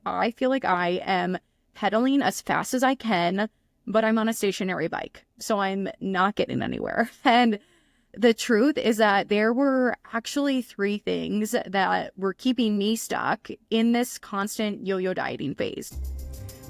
I feel like I am pedaling as fast as I can, but I'm on a stationary bike, so I'm not getting anywhere. And the truth is that there were actually three things that were keeping me stuck in this constant yo-yo dieting phase.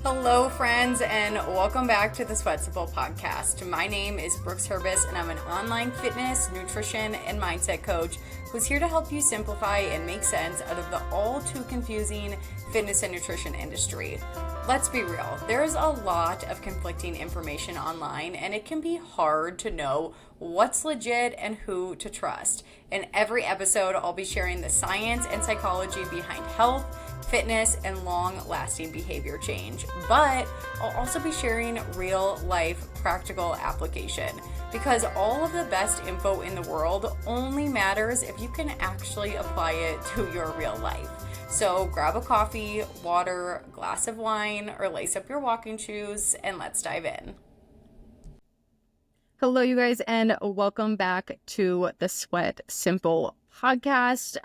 Hello, friends, and welcome back to the Sweatable podcast. My name is Brooks Herbis, and I'm an online fitness, nutrition, and mindset coach who's here to help you simplify and make sense out of the all too confusing fitness and nutrition industry. Let's be real, there's a lot of conflicting information online, and it can be hard to know what's legit and who to trust. In every episode, I'll be sharing the science and psychology behind health, fitness, and long-lasting behavior change. But I'll also be sharing real-life practical application, because all of the best info in the world only matters if you can actually apply it to your real life. So grab a coffee, water, glass of wine, or lace up your walking shoes, and let's dive in. Hello, you guys, and welcome back to the Sweat Simple podcast.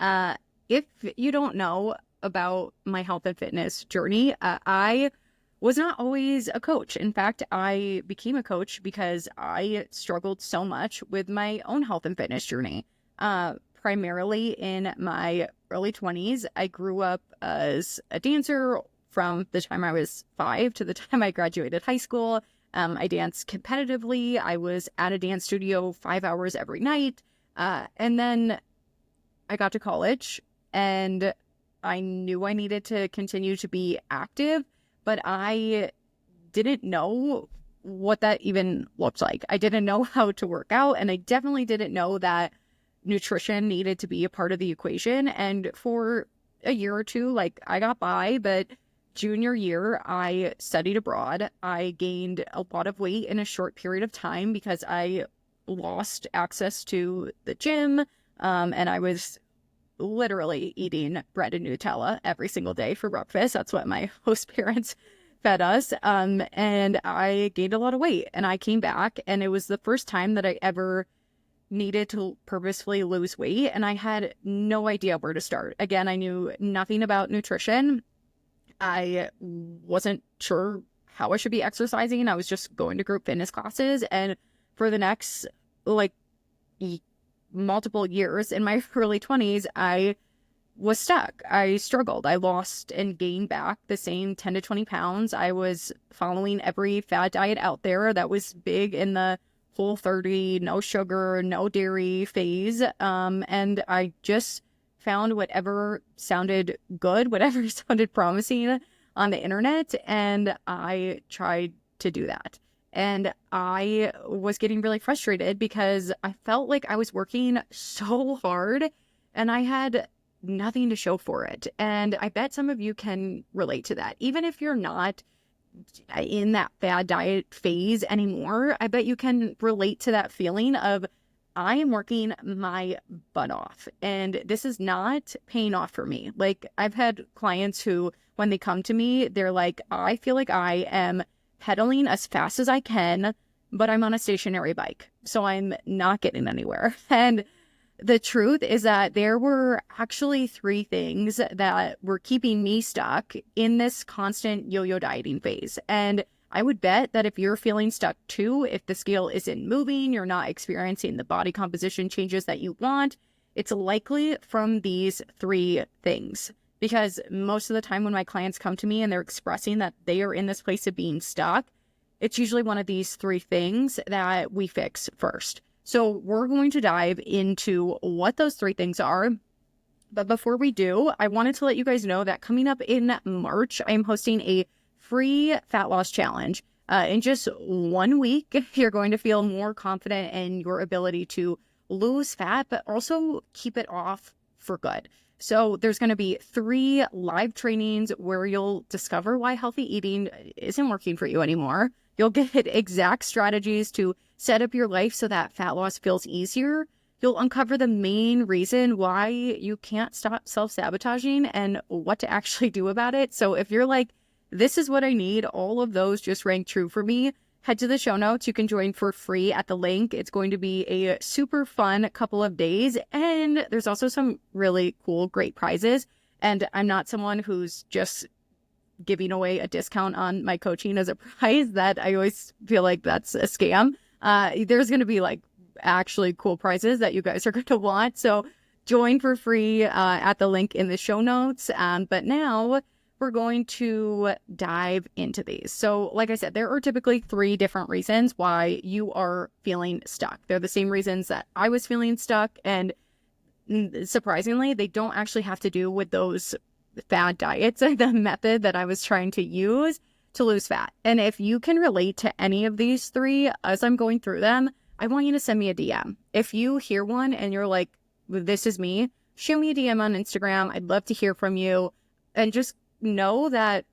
If you don't know about my health and fitness journey, I was not always a coach. In fact, I became a coach because I struggled so much with my own health and fitness journey. Primarily in my early 20s, I grew up as a dancer from the time I was 5 to the time I graduated high school. I danced competitively. I was at a dance studio 5 hours every night. And then I got to college and I knew I needed to continue to be active, but I didn't know what that even looked like. I didn't know how to work out, and I definitely didn't know that nutrition needed to be a part of the equation. And for a year or two, I got by, but junior year, I studied abroad. I gained a lot of weight in a short period of time because I lost access to the gym, and I was literally eating bread and Nutella every single day for breakfast. That's what my host parents fed us. And I gained a lot of weight, and I came back, and it was the first time that I ever needed to purposefully lose weight, and I had no idea where to start. Again, I knew nothing about nutrition. I wasn't sure how I should be exercising. I was just going to group fitness classes, and for the next multiple years in my early 20s, I was stuck. I struggled. I lost and gained back the same 10 to 20 pounds. I was following every fad diet out there that was big in the Whole30, no sugar, no dairy phase. And I just found whatever sounded good, whatever sounded promising on the internet, and I tried to do that. And I was getting really frustrated because I felt like I was working so hard and I had nothing to show for it. And I bet some of you can relate to that. Even if you're not in that fad diet phase anymore, I bet you can relate to that feeling of, I am working my butt off and this is not paying off for me. I've had clients who, when they come to me, they're like, I feel like I am pedaling as fast as I can, but I'm on a stationary bike, so I'm not getting anywhere. And the truth is that there were actually three things that were keeping me stuck in this constant yo-yo dieting phase. And I would bet that if you're feeling stuck too, if the scale isn't moving, you're not experiencing the body composition changes that you want, it's likely from these three things. Because most of the time when my clients come to me and they're expressing that they are in this place of being stuck, it's usually one of these three things that we fix first. So we're going to dive into what those three things are. But before we do, I wanted to let you guys know that coming up in March, I'm hosting a free fat loss challenge. In just 1 week, you're going to feel more confident in your ability to lose fat, but also keep it off for good. So there's going to be 3 live trainings where you'll discover why healthy eating isn't working for you anymore. You'll get exact strategies to set up your life so that fat loss feels easier. You'll uncover the main reason why you can't stop self-sabotaging and what to actually do about it. So if you're like, this is what I need, all of those just rang true for me, head to the show notes. You can join for free at the link. It's going to be a super fun couple of days. And there's also some really cool, great prizes. And I'm not someone who's just giving away a discount on my coaching as a prize. That I always feel like that's a scam. There's going to be like actually cool prizes that you guys are going to want. So join for free at the link in the show notes. But now we're going to dive into these. So like I said, there are typically 3 different reasons why you are feeling stuck. They're the same reasons that I was feeling stuck. And surprisingly, they don't actually have to do with those fad diets, the method that I was trying to use to lose fat. And if you can relate to any of these 3 as I'm going through them, I want you to send me a DM. If you hear one and you're like, this is me, shoot me a DM on Instagram. I'd love to hear from you. And just know that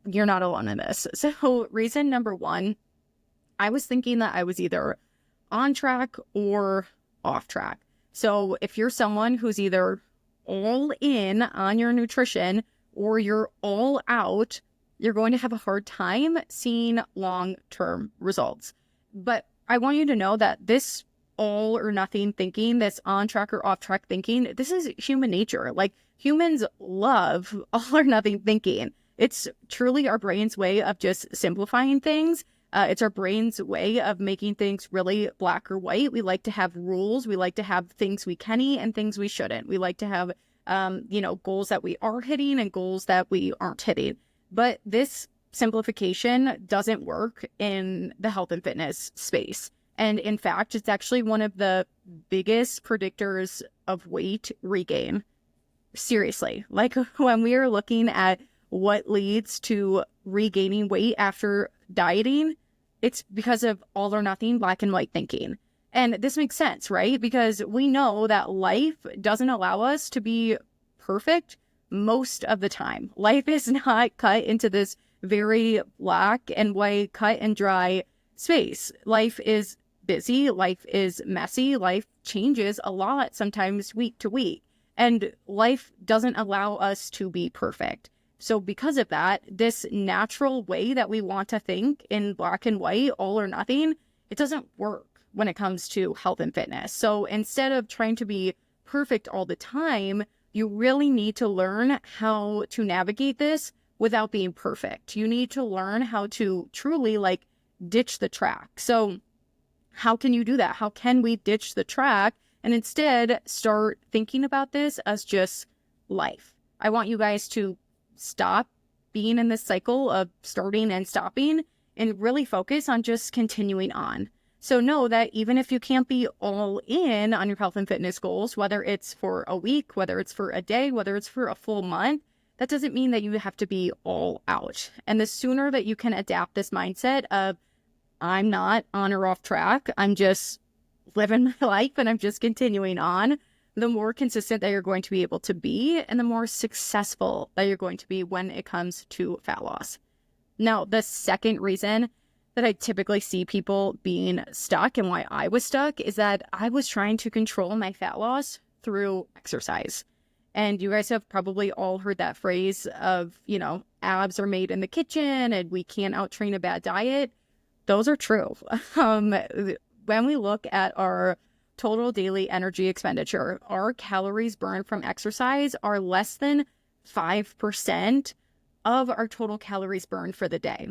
you're not alone in this. So reason number 1, I was thinking that I was either on track or off track. So if you're someone who's either all in on your nutrition or you're all out, you're going to have a hard time seeing long-term results. But I want you to know that this all or nothing thinking, this on track or off track thinking, this is human nature. Like, humans love all or nothing thinking. It's truly our brain's way of just simplifying things. It's our brain's way of making things really black or white. We like to have rules. We like to have things we can eat and things we shouldn't. We like to have, goals that we are hitting and goals that we aren't hitting. But this simplification doesn't work in the health and fitness space. And in fact, it's actually one of the biggest predictors of weight regain. Seriously, like when we are looking at what leads to regaining weight after dieting, it's because of all or nothing, black and white thinking. And this makes sense, right? Because we know that life doesn't allow us to be perfect most of the time. Life is not cut into this very black and white, cut and dry space. Life is busy. Life is messy. Life changes a lot, sometimes week to week. And life doesn't allow us to be perfect. So because of that, this natural way that we want to think in black and white, all or nothing, it doesn't work when it comes to health and fitness. So instead of trying to be perfect all the time, you really need to learn how to navigate this without being perfect. You need to learn how to truly ditch the track. So how can you do that? How can we ditch the track and instead start thinking about this as just life? I want you guys to stop being in this cycle of starting and stopping and really focus on just continuing on. So know that even if you can't be all in on your health and fitness goals, whether it's for a week, whether it's for a day, whether it's for a full month, that doesn't mean that you have to be all out. And the sooner that you can adapt this mindset of, I'm not on or off track, I'm just living my life and I'm just continuing on, the more consistent that you're going to be able to be and the more successful that you're going to be when it comes to fat loss. Now, the second reason that I typically see people being stuck and why I was stuck is that I was trying to control my fat loss through exercise. And you guys have probably all heard that phrase of, abs are made in the kitchen and we can't out-train a bad diet. Those are true. When we look at our total daily energy expenditure, our calories burned from exercise are less than 5% of our total calories burned for the day.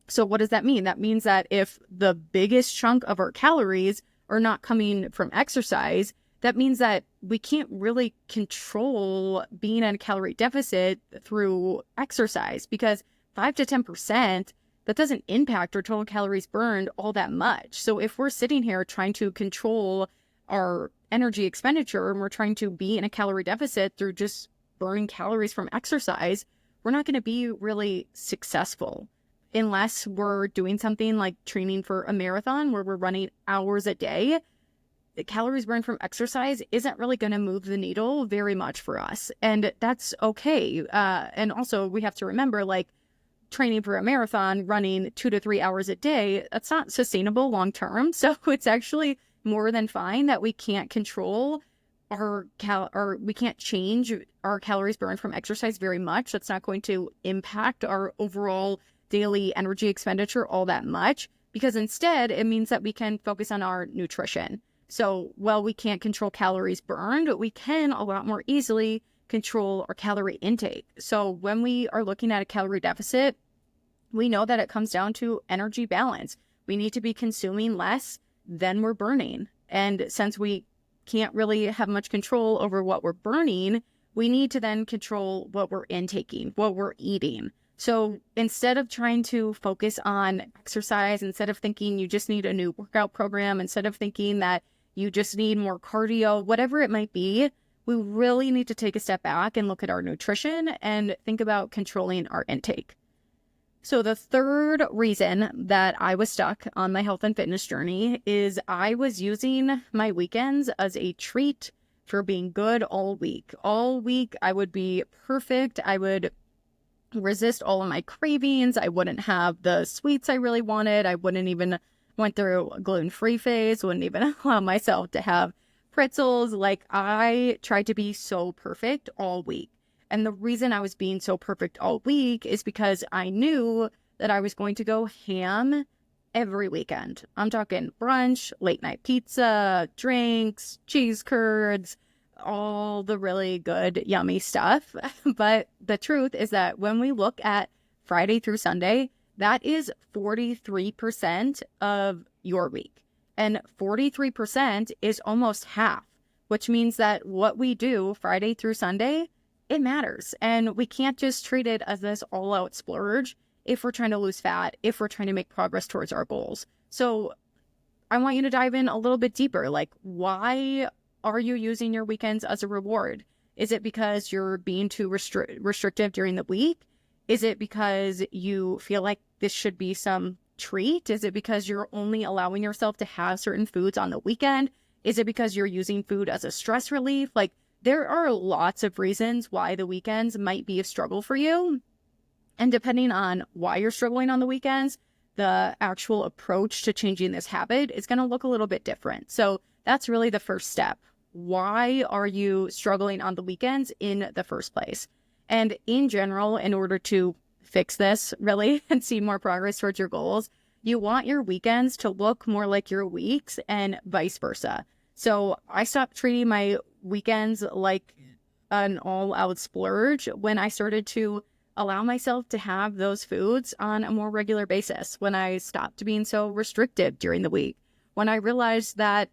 So what does that mean? That means that if the biggest chunk of our calories are not coming from exercise, that means that we can't really control being in a calorie deficit through exercise, because 5 to 10%, that doesn't impact our total calories burned all that much. So if we're sitting here trying to control our energy expenditure and we're trying to be in a calorie deficit through just burning calories from exercise, we're not going to be really successful unless we're doing something like training for a marathon where we're running hours a day. The calories burned from exercise isn't really going to move the needle very much for us. And that's okay. And also we have to remember, training for a marathon, running 2 to 3 hours a day, that's not sustainable long term. So it's actually more than fine that we can't control or we can't change our calories burned from exercise very much. That's not going to impact our overall daily energy expenditure all that much, because instead it means that we can focus on our nutrition. So while we can't control calories burned, we can a lot more easily control our calorie intake. So when we are looking at a calorie deficit, we know that it comes down to energy balance. We need to be consuming less than we're burning. And since we can't really have much control over what we're burning, we need to then control what we're intaking, what we're eating. So instead of trying to focus on exercise, instead of thinking you just need a new workout program, instead of thinking that you just need more cardio, whatever it might be, we really need to take a step back and look at our nutrition and think about controlling our intake. So the third reason that I was stuck on my health and fitness journey is I was using my weekends as a treat for being good all week. All week I would be perfect. I would resist all of my cravings. I wouldn't have the sweets I really wanted. I wouldn't even went through a gluten-free phase, wouldn't even allow myself to have pretzels. Like, I tried to be so perfect all week. And the reason I was being so perfect all week is because I knew that I was going to go ham every weekend. I'm talking brunch, late night pizza, drinks, cheese curds, all the really good, yummy stuff. But the truth is that when we look at Friday through Sunday, that is 43% of your week. And 43% is almost half, which means that what we do Friday through Sunday, it matters. And we can't just treat it as this all-out splurge if we're trying to lose fat, if we're trying to make progress towards our goals. So I want you to dive in a little bit deeper. Like, why are you using your weekends as a reward? Is it because you're being too restrictive during the week? Is it because you feel like this should be some treat? Is it because you're only allowing yourself to have certain foods on the weekend? Is it because you're using food as a stress relief? Like, there are lots of reasons why the weekends might be a struggle for you. And depending on why you're struggling on the weekends, the actual approach to changing this habit is going to look a little bit different. So that's really the first step. Why are you struggling on the weekends in the first place? And in general, in order to fix this really and see more progress towards your goals, you want your weekends to look more like your weeks and vice versa. So I stopped treating my weekends like an all-out splurge when I started to allow myself to have those foods on a more regular basis, when I stopped being so restrictive during the week, when I realized that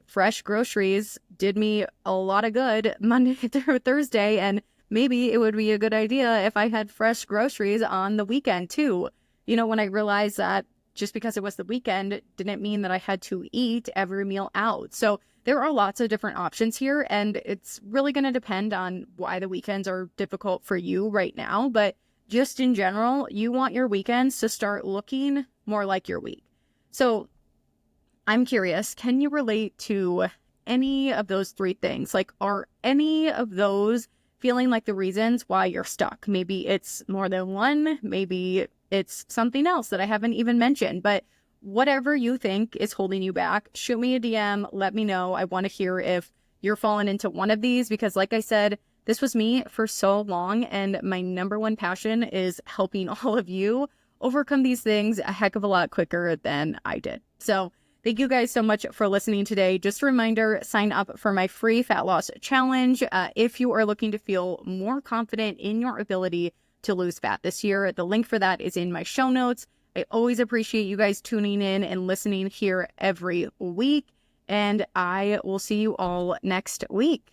fresh groceries did me a lot of good Monday through Thursday, and maybe it would be a good idea if I had fresh groceries on the weekend too. You know, when I realized that just because it was the weekend didn't mean that I had to eat every meal out. So there are lots of different options here, and it's really going to depend on why the weekends are difficult for you right now. But just in general, you want your weekends to start looking more like your week. So I'm curious, can you relate to any of those three things? Like, are any of those feeling like the reasons why you're stuck? Maybe it's more than one, maybe it's something else that I haven't even mentioned, but whatever you think is holding you back, shoot me a DM, let me know. I want to hear if you're falling into one of these, because like I said, this was me for so long, and my number one passion is helping all of you overcome these things a heck of a lot quicker than I did. So thank you guys so much for listening today. Just a reminder, sign up for my free fat loss challenge if you are looking to feel more confident in your ability to lose fat this year. The link for that is in my show notes. I always appreciate you guys tuning in and listening here every week, and I will see you all next week.